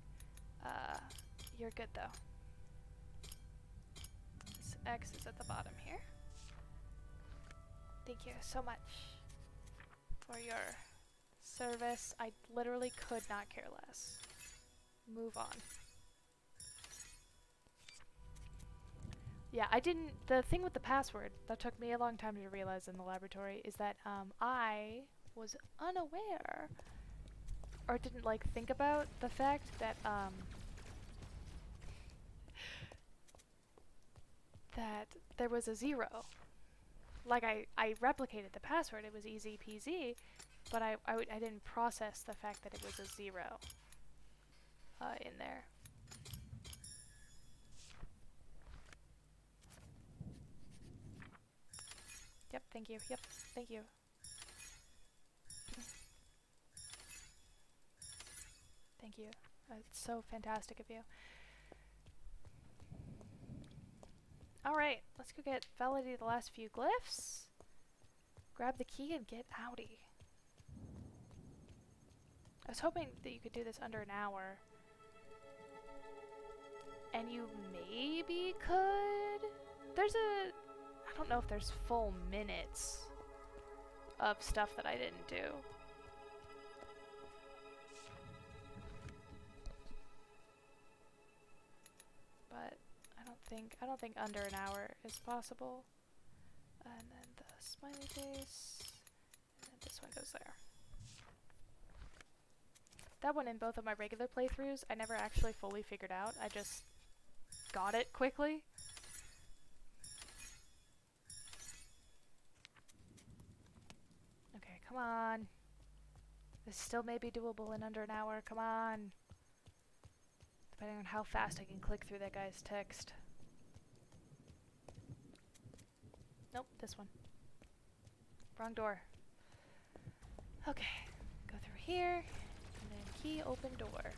A: You're good though. This X is at the bottom here. Thank you so much for your service. I literally could not care less. Move on. Yeah, I didn't... The thing with the password that took me a long time to realize in the laboratory is that I was unaware or didn't like think about the fact that that there was a 0. Like I replicated the password, it was easy peasy, but I didn't process the fact that it was a 0 in there. Yep, thank you. Yep, thank you. Thank you. It's so fantastic of you. Alright, let's go validate the last few glyphs. Grab the key and get outie. I was hoping that you could do this under an hour. And you maybe could? I don't know if there's full minutes of stuff that I didn't do. But I don't think under an hour is possible. And then the smiley face, and then this one goes there. That one in both of my regular playthroughs, I never actually fully figured out. I just got it quickly. Okay, come on. This still may be doable in under an hour. Come on. Depending on how fast I can click through that guy's text. Nope, this one. Wrong door. Okay, go through here, and then key, open door.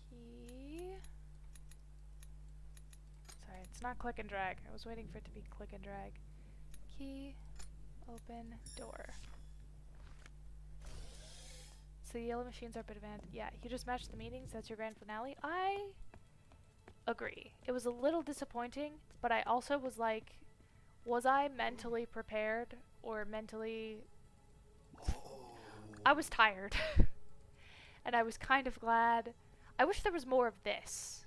A: Key. Sorry, it's not click and drag. I was waiting for it to be click and drag. Key, open door. So the yellow machines are a bit advanced. Yeah, you just matched the meetings. That's your grand finale. I agree. It was a little disappointing, but I also was like, was I mentally prepared or mentally... I was tired. And I was kind of glad. I wish there was more of this.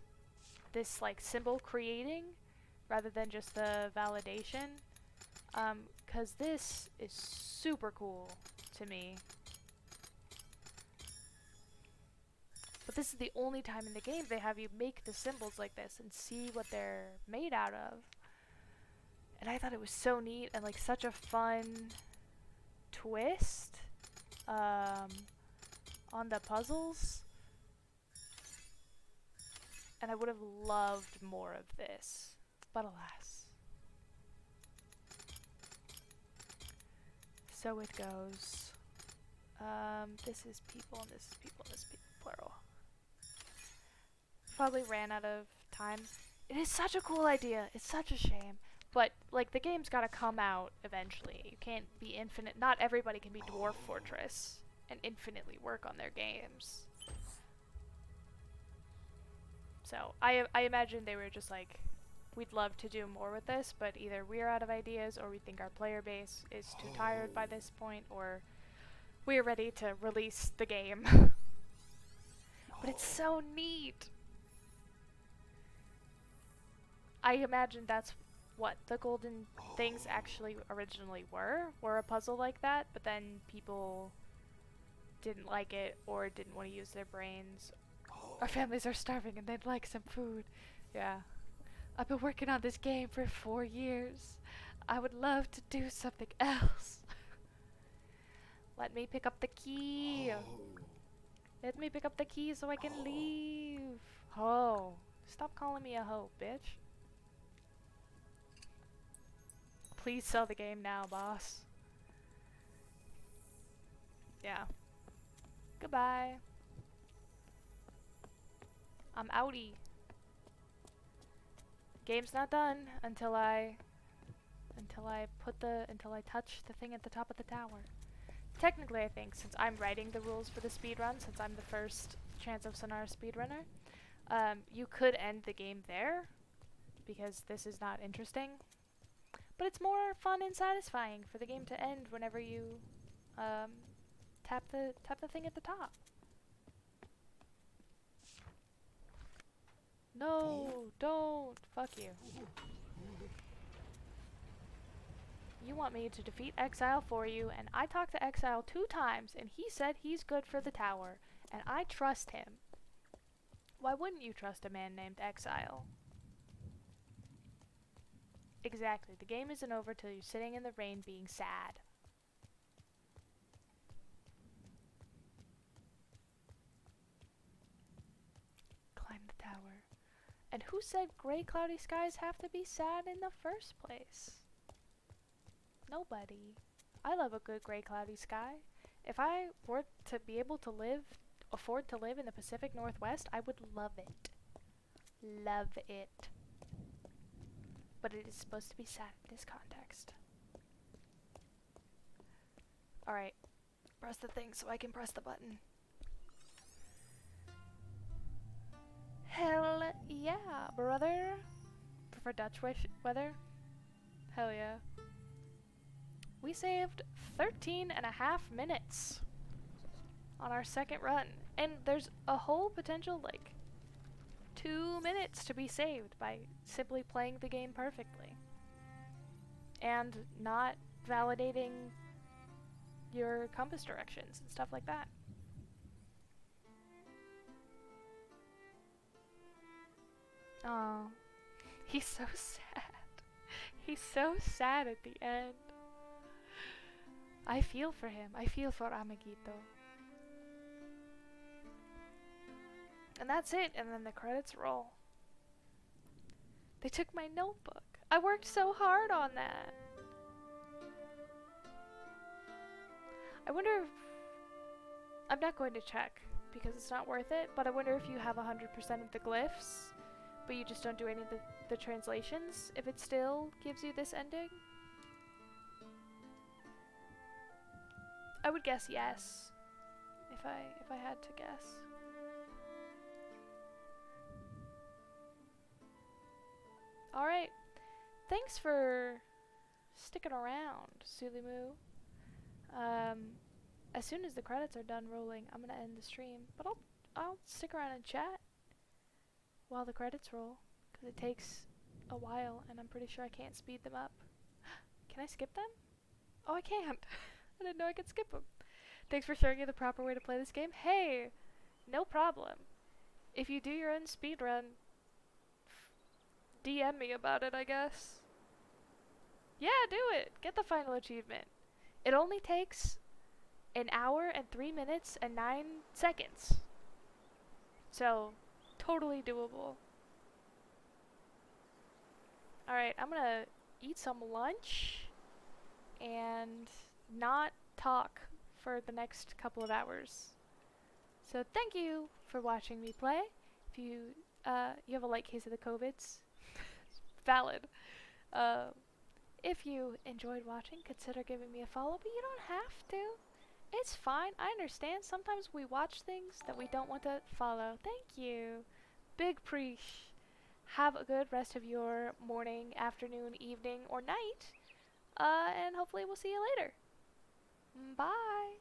A: This like symbol creating rather than just the validation. 'Cause this is super cool to me. But this is the only time in the game they have you make the symbols like this and see what they're made out of. And I thought it was so neat and like such a fun twist on the puzzles. And I would have loved more of this, but alas. So it goes. This is people, and this is people, and this is people, plural. Probably ran out of time. It is such a cool idea. It's such a shame. But, like, the game's gotta come out eventually. You can't be infinite. Not everybody can be Dwarf Fortress and infinitely work on their games. So, I imagine they were just like, we'd love to do more with this, but either we're out of ideas, or we think our player base is too tired by this point, or we're ready to release the game. But it's so neat! I imagine that's what the golden things actually originally were a puzzle like that, but then people didn't like it or didn't want to use their brains. Our families are starving and they'd like some food. Yeah. I've been working on this game for 4 years. I would love to do something else. Let me pick up the key. Let me pick up the key so I can leave. Ho. Stop calling me a hoe, bitch. Please sell the game now, boss. Yeah. Goodbye. I'm outie. Game's not done until I touch the thing at the top of the tower. Technically, I think, since I'm writing the rules for the speedrun, since I'm the first Chants of Sennaar speedrunner, you could end the game there, because this is not interesting. But it's more fun and satisfying for the game to end whenever you tap the thing at the top. No, don't. Fuck you. You want me to defeat Exile for you, and I talked to Exile 2 times, and he said he's good for the tower, and I trust him. Why wouldn't you trust a man named Exile? Exactly. The game isn't over till you're sitting in the rain being sad. Climb the tower. And who said gray cloudy skies have to be sad in the first place? Nobody. I love a good gray cloudy sky. If I were to be able to afford to live in the Pacific Northwest, I would love it. Love it. But it is supposed to be sad in this context. Alright. Press the thing so I can press the button. Hell yeah, brother. Prefer Dutch weather? Hell yeah. We saved 13.5 minutes on our second run. And there's a whole potential, like, 2 minutes to be saved by simply playing the game perfectly. And not validating your compass directions and stuff like that. Oh, he's so sad. He's so sad at the end. I feel for him. I feel for Amiguito. And that's it, and then the credits roll. They took my notebook. I worked so hard on that. I wonder if... I'm not going to check, because it's not worth it, but I wonder if you have 100% of the glyphs, but you just don't do any of the translations, if it still gives you this ending. I would guess yes, if I had to guess. Alright, thanks for sticking around, Sulimu. As soon as the credits are done rolling, I'm gonna end the stream, but I'll stick around and chat while the credits roll, because it takes a while, and I'm pretty sure I can't speed them up. Can I skip them? Oh, I can't! I didn't know I could skip them. Thanks for showing you the proper way to play this game. Hey! No problem. If you do your own speedrun, DM me about it, I guess. Yeah, do it! Get the final achievement. It only takes 1 hour and 3 minutes and 9 seconds. So, totally doable. Alright, I'm gonna eat some lunch and not talk for the next couple of hours. So thank you for watching me play. If you have a light case of the COVIDs, valid. If you enjoyed watching, consider giving me a follow, but you don't have to. It's fine. I understand. Sometimes we watch things that we don't want to follow. Thank you. Big preach. Have a good rest of your morning, afternoon, evening, or night. And hopefully we'll see you later. Bye.